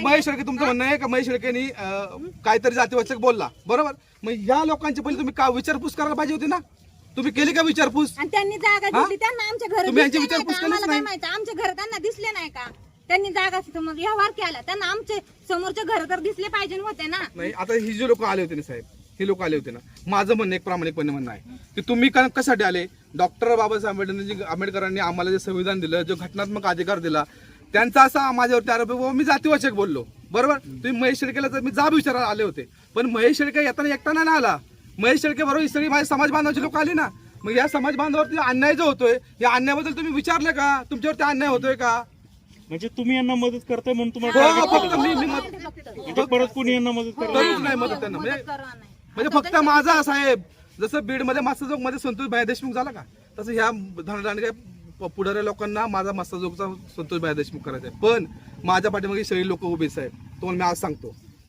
महेश शेळके तुमचं म्हणणं आहे का महेश शेळकेनी काहीतरी जातीवाचक बोलला, बरोबर? मग या लोकांची पहिले तुम्ही का विचारपूस करायला पाहिजे होती ना? तुम्ही केली का विचारपूस? आणि त्यांनी जागा दिली त्यांना आमच्या घरात तुम्ही यांची दिसले नाही विचारपूस का? केलीच आम्हाला काय नाही. माहिती आमच्या घर त्यांना दिसले नाही का? त्यांनी जागा समोर व्यवहार केला त्यांना आमचे समोरचे घर तर दिसले पाहिजे होते ना. नाही, आता ही जी लोक आले होते ना साहेब, हे लोक आले होते ना, माझं म्हणणं एक प्रामाणिकपणे म्हणणं आहे की तुम्ही कशासाठी आले? डॉक्टर बाबासाहेब आंबेडकरांनी आम्हाला जे संविधान दिलं, जो घटनात्मक अधिकार दिला, त्यांचा असा माझ्यावरती आरोप आहे, मी जातीवाचक बोललो, बरोबर? तुम्ही महेश शेळकेला तर मी जाब विचारायला आले होते, पण महेश शेळके येताना एकटा नाही आला. महेश शेळके बरोबर ही सगळी माझ्या समाज बांधवाची लोक आली ना. मग या समाज बांधवावरती अन्याय जो होतोय, या अन्यायाबद्दल तुम्ही विचारले का? तुमच्यावरती अन्याय होतोय का? म्हणजे तुम्ही यांना मदत करताय म्हणून हो, तुम्हाला फक्त मी म्हणजे परत कोणी यांना मदत करत करूच नाही मदत त्यांना. म्हणजे फक्त माझा साहेब, जसं बीडमध्ये मास्टर मध्ये संतोष भाई देशमुख झाला का, तसं ह्या धनदांडग्या पुढाऱ्या लोकांना माझा मास्टर संतोष भाई देशमुख करायचा आहे. पण माझ्या पाठीमागे सगळी लोक उभे साहेब, तुम्हाला मी आज सांगतो.